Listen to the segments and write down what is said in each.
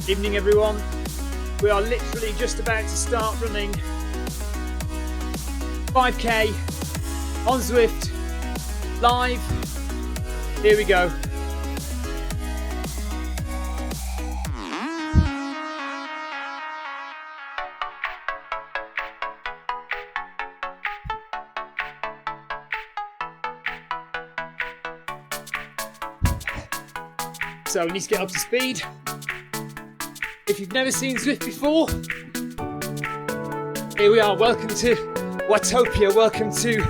Evening everyone. We are literally just about to start running 5k on Zwift live. Here we go. So we need to get up to speed. If you've never seen Zwift before, here we are. Welcome to Watopia. Welcome to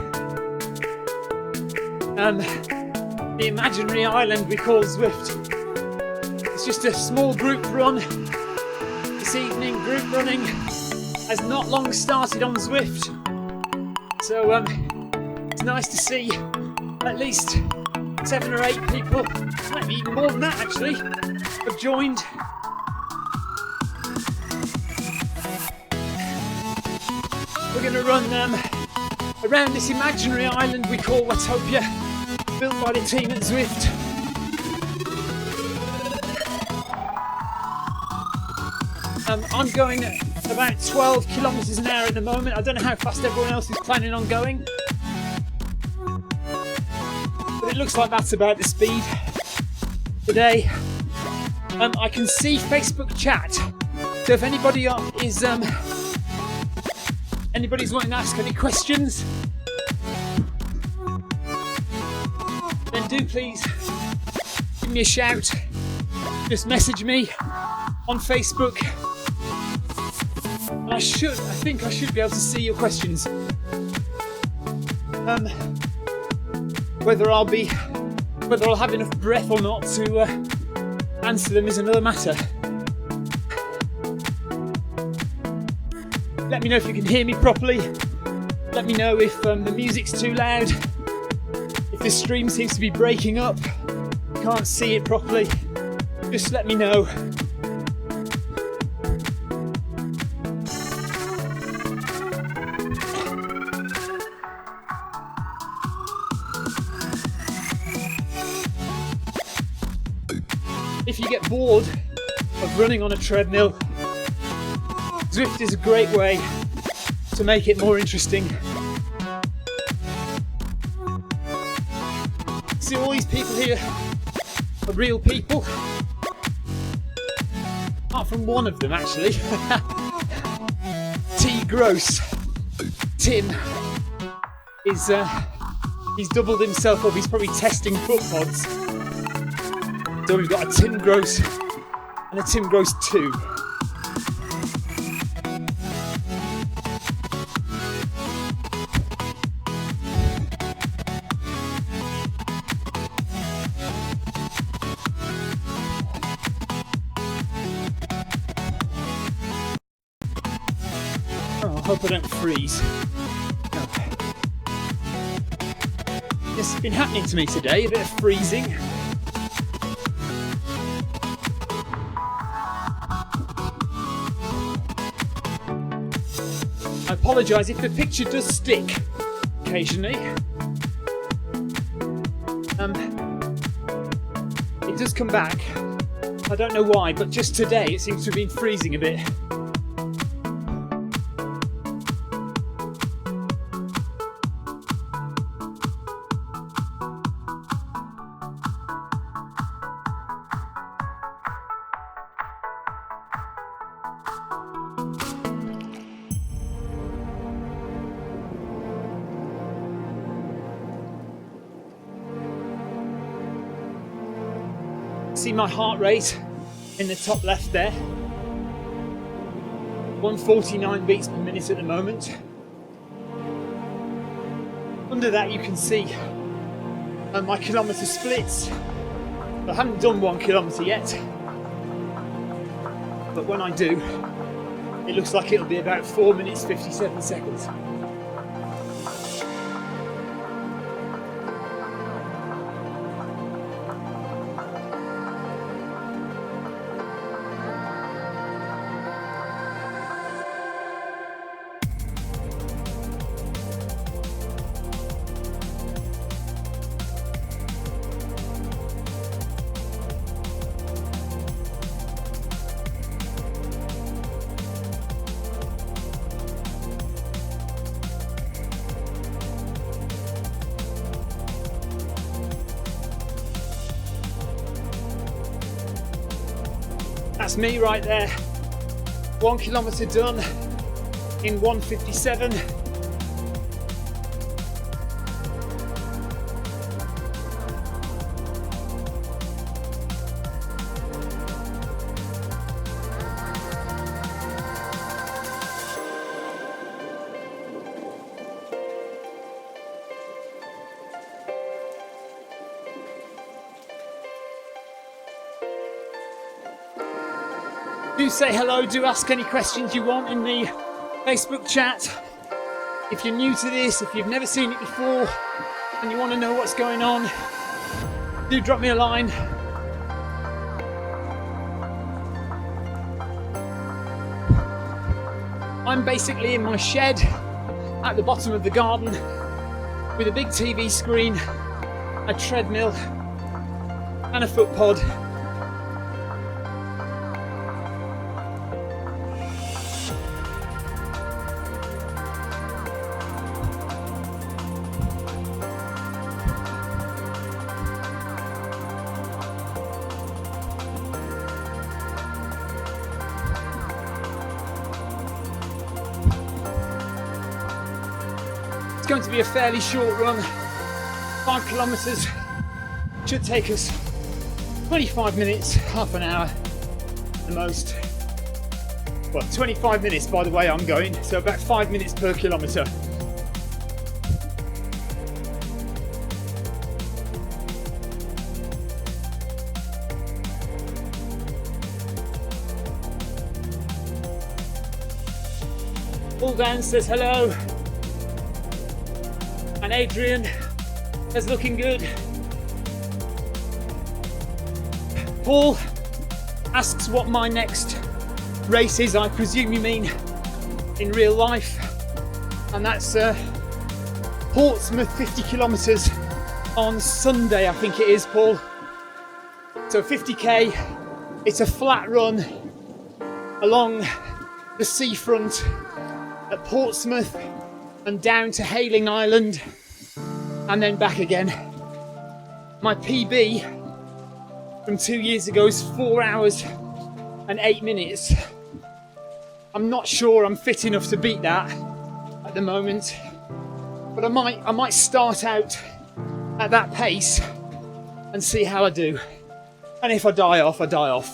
the imaginary island we call Zwift. It's just a small group run this evening. Group running has not long started on Zwift, so it's nice to see at least 7 or 8 people, maybe even more than that actually, have joined. We're going to run around this imaginary island we call Watopia, built by the team at Zwift. I'm going at about 12 kilometres an hour at the moment. I don't know how fast everyone else is planning on going, but it looks like that's about the speed today. I can see Facebook chat, so if anybody is anybody's wanting to ask any questions, then do please give me a shout. Just message me on Facebook. And I think I should be able to see your questions. Whether I'll have enough breath or not to answer them is another matter. Let me know if you can hear me properly. Let me know if the music's too loud. If the stream seems to be breaking up, can't see it properly. Just let me know. If you get bored of running on a treadmill, Zwift is a great way to make it more interesting. See, all these people here are real people. Apart from one of them, actually. T. Gross. Tim is he's doubled himself up. He's probably testing foot pods. So we've got a Tim Gross and a Tim Gross 2. Oh, I hope I don't freeze. No. This has been happening to me today, a bit of freezing. I apologise if the picture does stick occasionally. It does come back. I don't know why, but just today it seems to have been freezing a bit. See my heart rate in the top left there, 149 beats per minute at the moment. Under that you can see my kilometre splits. I haven't done 1 kilometre yet, but when I do, it looks like it'll be about 4 minutes 57 seconds. That's me right there. 1 kilometre done in 1:57. Do say hello, do ask any questions you want in the Facebook chat. If you're new to this, if you've never seen it before and you want to know what's going on, do drop me a line. I'm basically in my shed at the bottom of the garden with a big TV screen, a treadmill and a foot pod. It's going to be a fairly short run. 5 kilometres should take us 25 minutes, half an hour at the most. Well, 25 minutes by the way I'm going, so about 5 minutes per kilometre. Paul Dan says hello. And Adrian is looking good. Paul asks what my next race is. I presume you mean in real life. And that's Portsmouth 50 kilometres on Sunday, I think it is, Paul. So 50k, it's a flat run along the seafront at Portsmouth and down to Hayling Island and then back again. My PB from 2 years ago is 4 hours and 8 minutes. I'm not sure I'm fit enough to beat that at the moment, but I might start out at that pace and see how I do. And if I die off, I die off.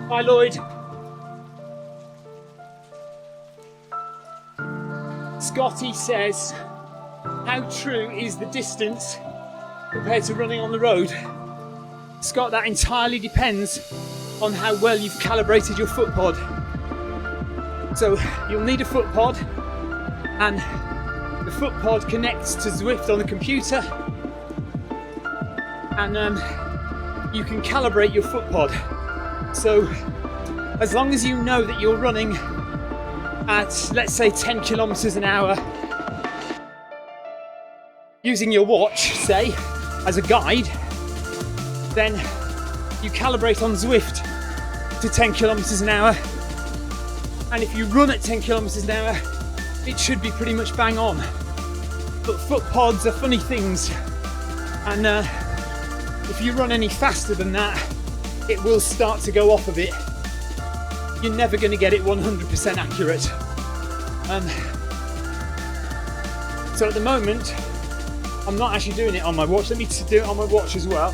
Hi Lloyd. Scotty says, how true is the distance compared to running on the road? Scott, that entirely depends on how well you've calibrated your foot pod. So you'll need a foot pod, and the foot pod connects to Zwift on the computer, and you can calibrate your foot pod. So as long as you know that you're running at, let's say, 10 kilometers an hour, using your watch, say, as a guide, then you calibrate on Zwift to 10 kilometers an hour. And if you run at 10 kilometers an hour, it should be pretty much bang on. But foot pods are funny things. And if you run any faster than that, it will start to go off a bit. You're never going to get it 100% accurate. So at the moment, I'm not actually doing it on my watch. Let me do it on my watch as well.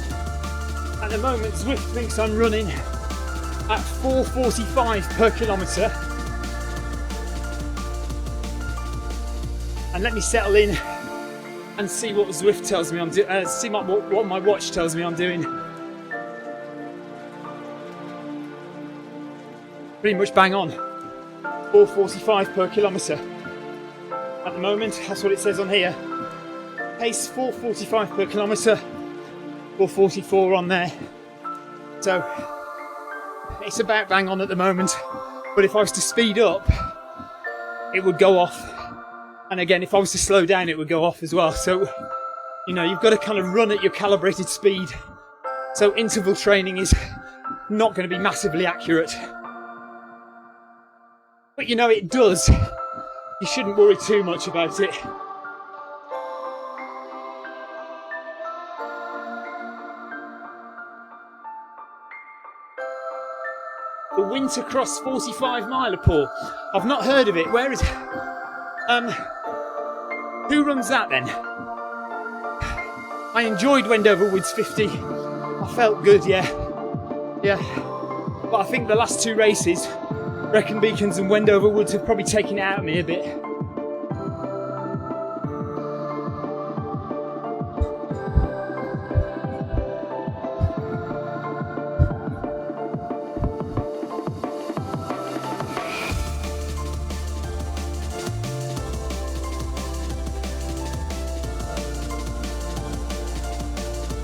At the moment, Zwift thinks I'm running at 4:45 per kilometre. And let me settle in and see what Zwift tells me I'm doing. See what my watch tells me I'm doing. Pretty much bang on. 4:45 per kilometre. At the moment, that's what it says on here. Pace 4:45 per kilometre, 4:44 on there. So it's about bang on at the moment. But if I was to speed up, it would go off. And again, if I was to slow down, it would go off as well. So, you know, you've got to kind of run at your calibrated speed. So interval training is not going to be massively accurate. But you know, it does. You shouldn't worry too much about it. the Winter Cross 45 miler, Paul. I've not heard of it. Where is it? Who runs that then? I enjoyed Wendover Woods 50. I felt good, yeah. But I think the last two races, Brecon Beacons and Wendover Woods, have probably taken it out of me a bit.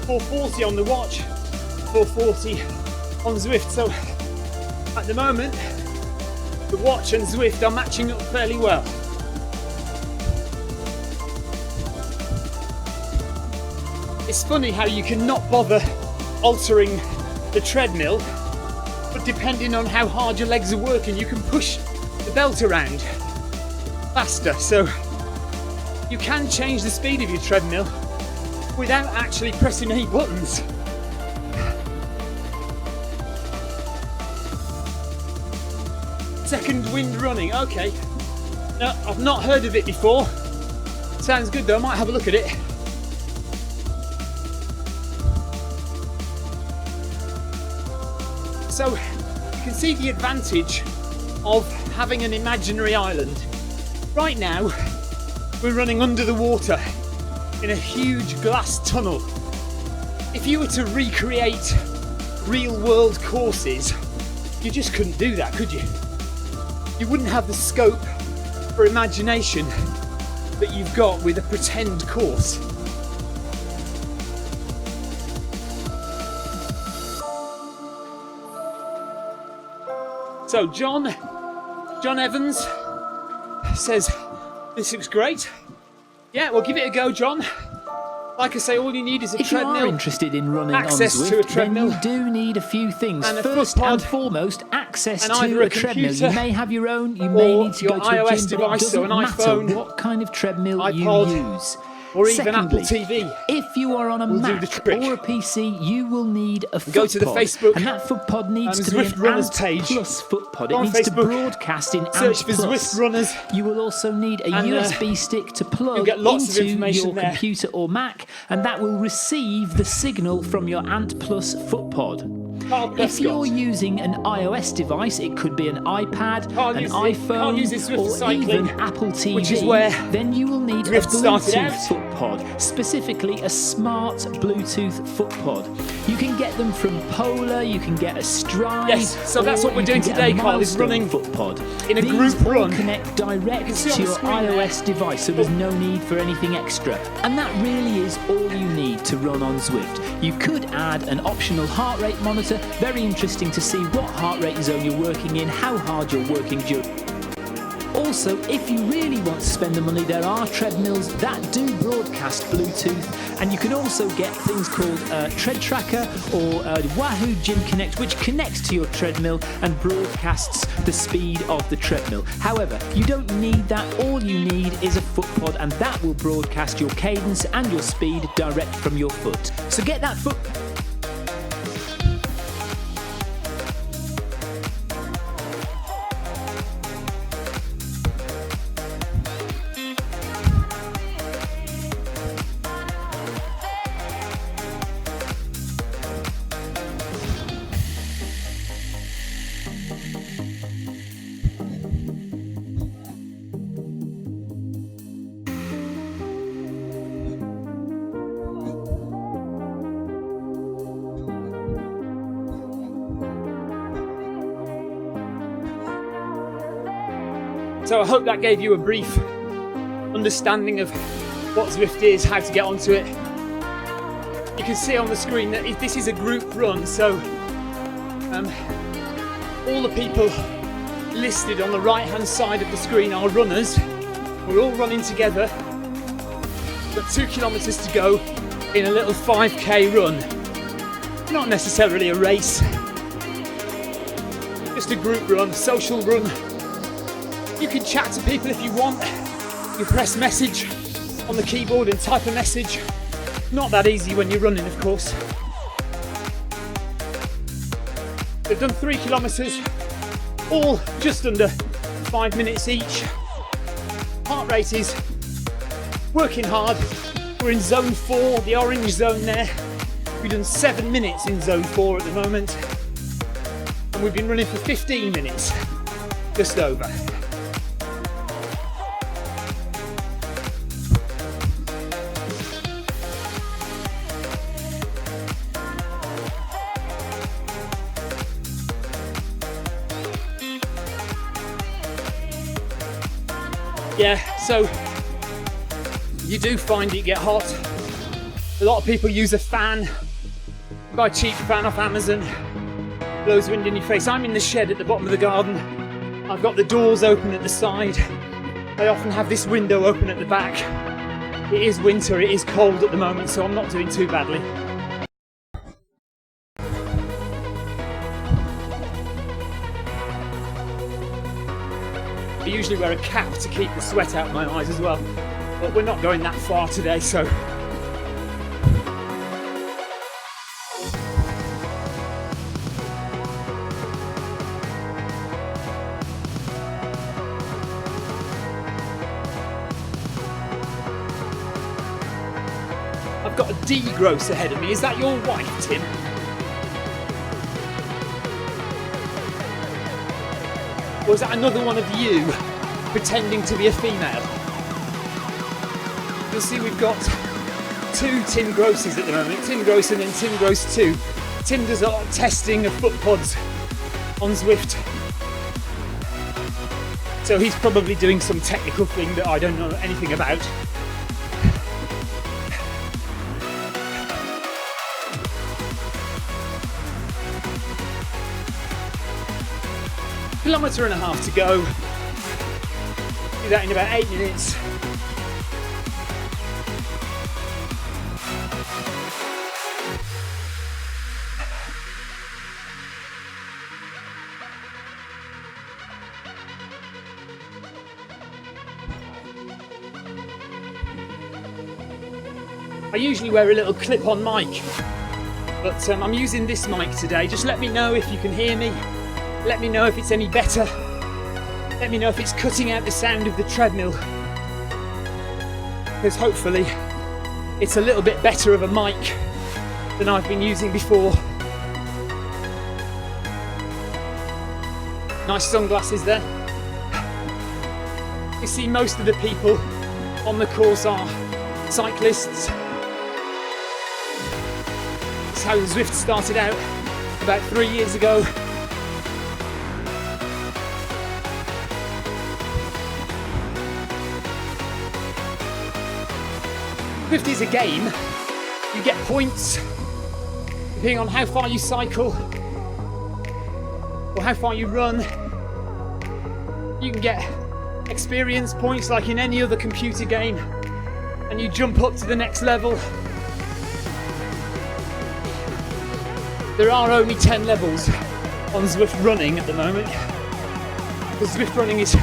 .440 on the watch, 440 on Zwift. So at the moment, the watch and Zwift are matching up fairly well. It's funny how you can not bother altering the treadmill, but depending on how hard your legs are working, you can push the belt around faster. So you can change the speed of your treadmill without actually pressing any buttons. Second wind running, okay. No, I've not heard of it before. Sounds good though, I might have a look at it. So you can see the advantage of having an imaginary island. Right now, we're running under the water in a huge glass tunnel. If you were to recreate real world courses, you just couldn't do that, could you? You wouldn't have the scope for imagination that you've got with a pretend course. So John Evans says, this looks great. Yeah, well, give it a go, John. Like I say, all you need is a treadmill. If you are interested in running access on Zwift, to a treadmill, then you do need a few things. and First and foremost, access to a treadmill. You may have your own, you may need to go to a iOS gym, device, but it or an doesn't iPhone, matter what kind of treadmill iPod, you use. or even Secondly, Apple TV. If you are on a Mac or a PC, you will need a foot Go to the pod, Facebook and that foot pod needs to be Zwift an Runners ANT page. Plus foot pod. Go It on needs to Facebook, broadcast in search ANT for Plus. Zwift Runners. You will also need a And, USB stick to plug get lots of into information your there. computer or Mac, and that will receive the signal from your ANT Plus foot pod. If you're using an iOS device, it could be an iPad, an iPhone, or even Apple TV, which is where then you will need a Zwift started out. Bluetooth foot pod, specifically a smart Bluetooth foot pod. You can get them from Polar, you can get a Stride. Yes, so that's what we're doing today, Carl, is running foot pod. in a These group all run. connect direct see to on the your screen there. iOS device, so there's no need for anything extra. And that really is all you need to run on Zwift. You could add an optional heart rate monitor. Very interesting to see what heart rate zone you're working in, how hard you're working during. Also, if you really want to spend the money, there are treadmills that do broadcast Bluetooth, and you can also get things called Tread Tracker or Wahoo Gym Connect, which connects to your treadmill and broadcasts the speed of the treadmill. However, you don't need that. All you need is a foot pod, and that will broadcast your cadence and your speed direct from your foot. So get that foot. So I hope that gave you a brief understanding of what Zwift is, how to get onto it. You can see on the screen that this is a group run, so all the people listed on the right hand side of the screen are runners. We're all running together. We've got 2 kilometres to go in a little 5k run. Not necessarily a race, just a group run, social run. You can chat to people if you want. You press message on the keyboard and type a message. Not that easy when you're running, of course. They've done 3 kilometres all just under 5 minutes each. Heart rate is working hard. We're in zone 4, the orange zone there. We've done 7 minutes in zone 4 at the moment. And we've been running for 15 minutes, just over. Yeah, so you do find it get hot. A lot of people use a fan, buy a cheap fan off Amazon, blows wind in your face. I'm in the shed at the bottom of the garden. I've got the doors open at the side. I often have this window open at the back. It is winter, it is cold at the moment, so I'm not doing too badly. I usually wear a cap to keep the sweat out of my eyes as well, but we're not going that far today, so. I've got a D gross ahead of me. Is that your wife, Tim? Or is that another one of you pretending to be a female? You'll see we've got 2 Tim Grosses at the moment. Tim Gross and then Tim Gross 2. Tim does a lot of testing of foot pods on Zwift. So he's probably doing some technical thing that I don't know anything about. Kilometre and a half to go. Do that in about 8 minutes. I usually wear a little clip-on mic, but I'm using this mic today. Just let me know if you can hear me. Let me know if it's any better. Let me know if it's cutting out the sound of the treadmill. Because hopefully it's a little bit better of a mic than I've been using before. Nice sunglasses there. You see most of the people on the course are cyclists. That's how Zwift started out about 3 years ago. Zwift is a game. You get points depending on how far you cycle or how far you run. You can get experience points like in any other computer game, and you jump up to the next level. There are only 10 levels on Zwift running at the moment, because Zwift running is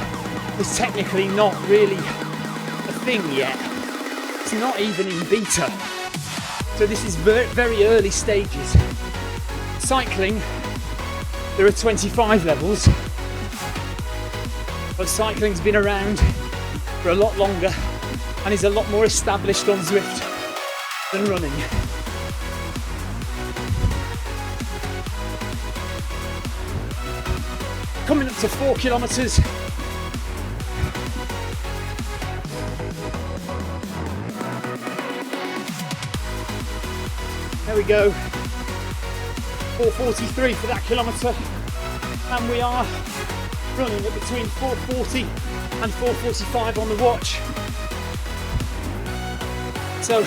technically not really a thing yet. It's not even in beta. So this is very early stages. Cycling, there are 25 levels, but cycling's been around for a lot longer and is a lot more established on Zwift than running. Coming up to 4 kilometres. There we go. 4:43 for that kilometre, and we are running at between 4:40 and 4:45 on the watch. So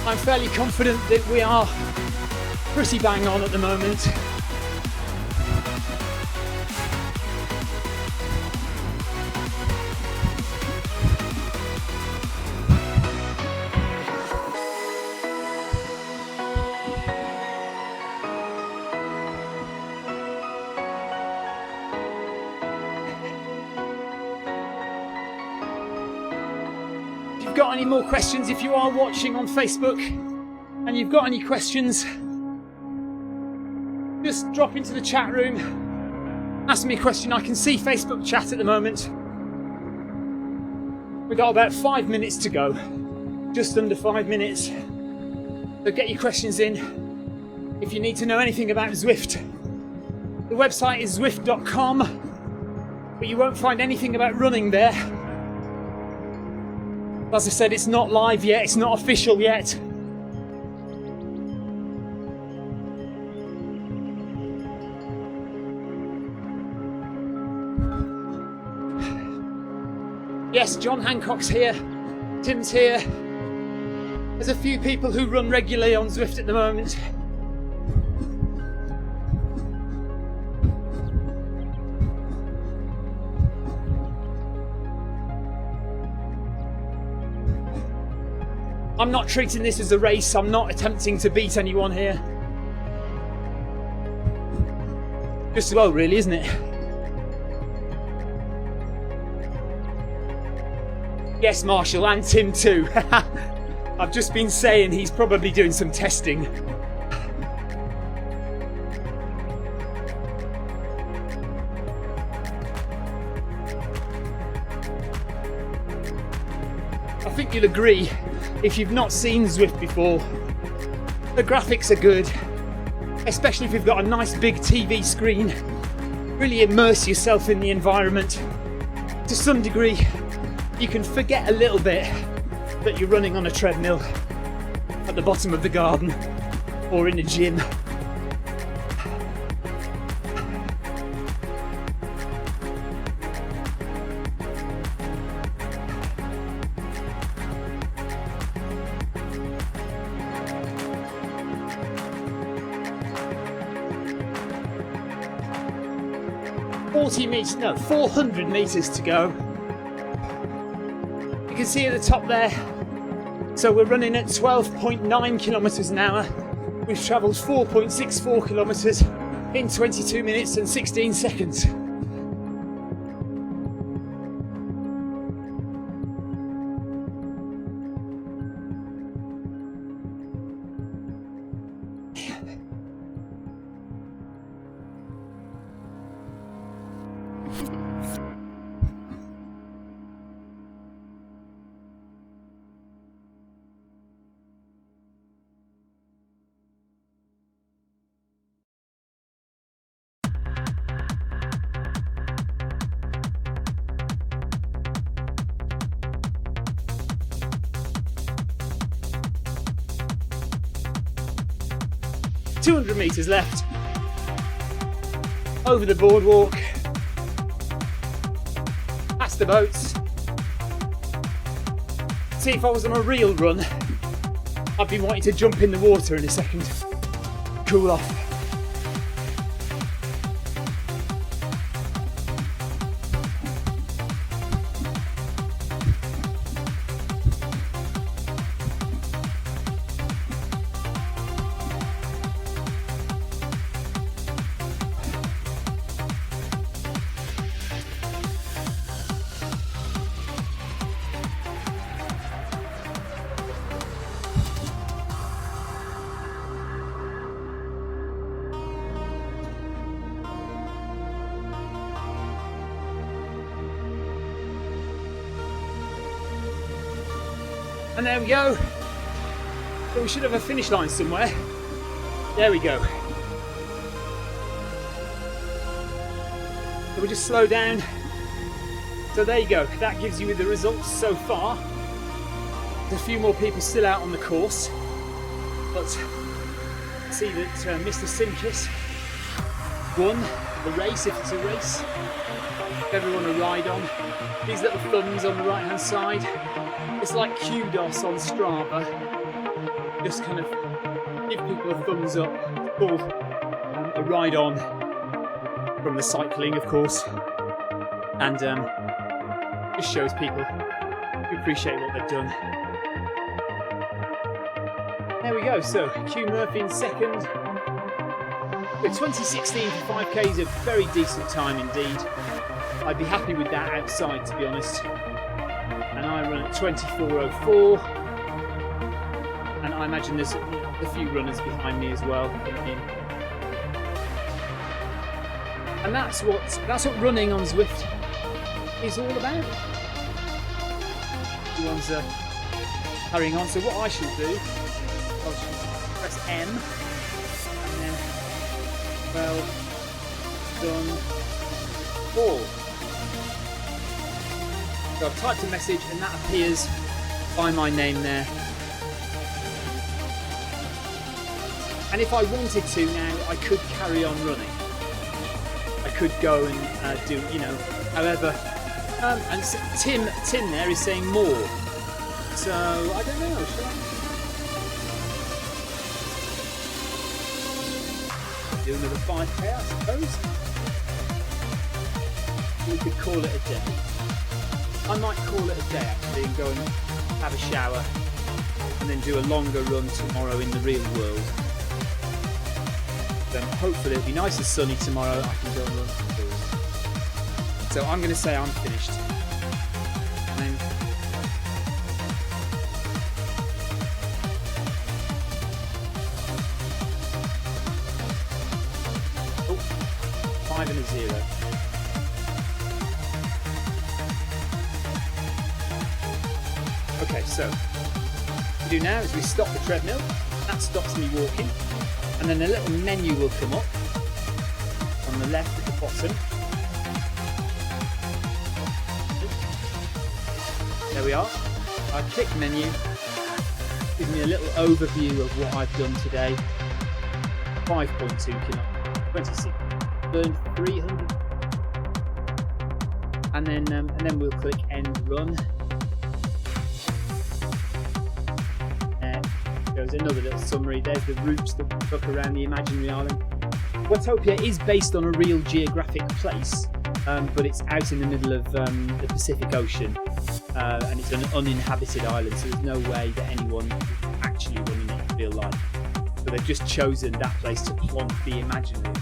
I'm fairly confident that we are pretty bang on at the moment. If you've got any more questions, if you are watching on Facebook and you've got any questions, just drop into the chat room ask me a question. I can see Facebook chat at the moment. We've got about 5 minutes to go, just under 5 minutes. So get your questions in if you need to know anything about Zwift. The website is zwift.com, but you won't find anything about running there. As I said, it's not live yet, it's not official yet. Yes, John Hancock's here, Tim's here. There's a few people who run regularly on Zwift at the moment. I'm not treating this as a race, I'm not attempting to beat anyone here. Just as well, really, isn't it? Yes, Marshall, and Tim too. I've just been saying he's probably doing some testing. I think you'll agree, if you've not seen Zwift before, the graphics are good, especially if you've got a nice big TV screen. Really immerse yourself in the environment. To some degree, you can forget a little bit that you're running on a treadmill at the bottom of the garden or in a gym. No, 400 meters to go. You can see at the top there. So we're running at 12.9 kilometers an hour. We've traveled 4.64 kilometers in 22 minutes and 16 seconds. ,200 meters left. Over the boardwalk. Past the boats. See, if I was on a real run, I'd be wanting to jump in the water in a second. Cool off. And there we go. So we should have a finish line somewhere. There we go. So we'll just slow down. So there you go. That gives you the results so far. There's a few more people still out on the course. But see that Mr. Simkis won the race, if it's a race. Everyone a ride on. These little thumbs on the right hand side. It's like kudos on Strava. Just kind of give people a thumbs up. Or a ride on from the cycling, of course. And just shows people who appreciate what they've done. There we go. So Q Murphy in second. With 2016 for 5k is a very decent time indeed. I'd be happy with that outside, to be honest. And I run at 24:04, and I imagine there's a few runners behind me as well. And that's what running on Zwift is all about. Everyone's carrying on. So what I shall do, I'll press M, and then well done all. So I've typed a message, and that appears by my name there. And if I wanted to now, I could carry on running. I could go and do, however. And Tim there is saying more. So, I don't know, shall I? Do another 5k, I suppose. We could call it a day. I might call it a day, actually, and go and have a shower. And then do a longer run tomorrow in the real world. Then hopefully it'll be nice and sunny tomorrow. I can go and run outdoors. So I'm going to say I'm finished. And then oh, 5 and a 0. Okay, so what we do now is we stop the treadmill. That stops me walking. And then a little menu will come up on the left at the bottom. There we are. I click menu, gives me a little overview of what I've done today. 5.2 kilometers, 26, burned 300, and then we'll click end run. There's another little summary. There's the routes that we took around the imaginary island. Watopia is based on a real geographic place, but it's out in the middle of the Pacific Ocean, and it's an uninhabited island, so there's no way that anyone is actually running it in real life. So they've just chosen that place to plonk the imaginary.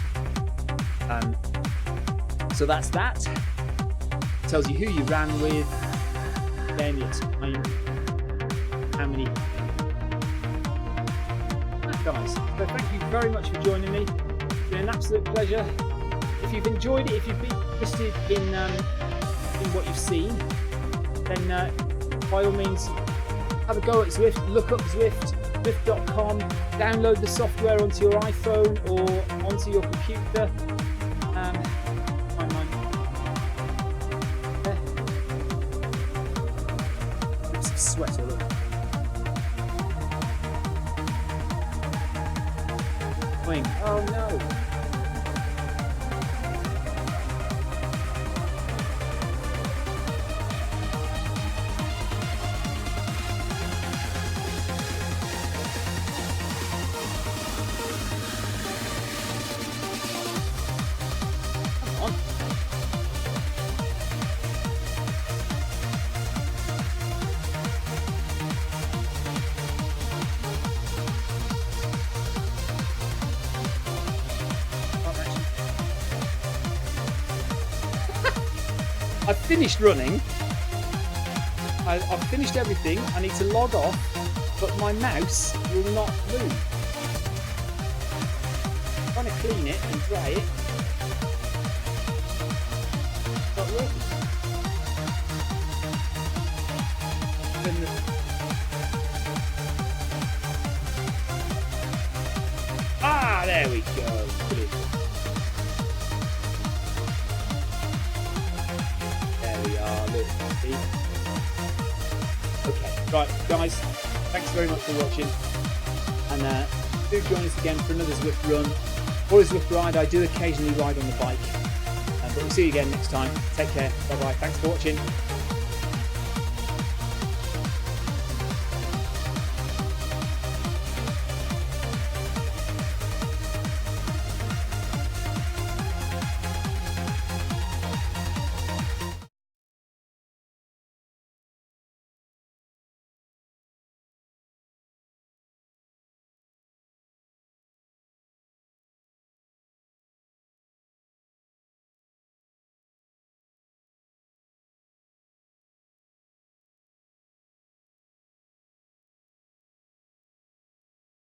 So that's that. It tells you who you ran with, then your time, how many. Guys, so thank you very much for joining me. It's been an absolute pleasure. If you've enjoyed it, if you've been interested in what you've seen, then by all means have a go at Zwift. Look up Zwift, Zwift.com, download the software onto your iPhone or onto your computer. Some sweat all over. Oh no! Come on. I've finished running. I've finished everything. I need to log off, but my mouse will not move. I'm trying to clean it and dry it. It's not working. Ah, there we go. Brilliant. Okay, right, guys, thanks very much for watching, and do join us again for another Zwift run or a Zwift ride. I do occasionally ride on the bike, but we'll see you again next time. Take care, bye bye, thanks for watching.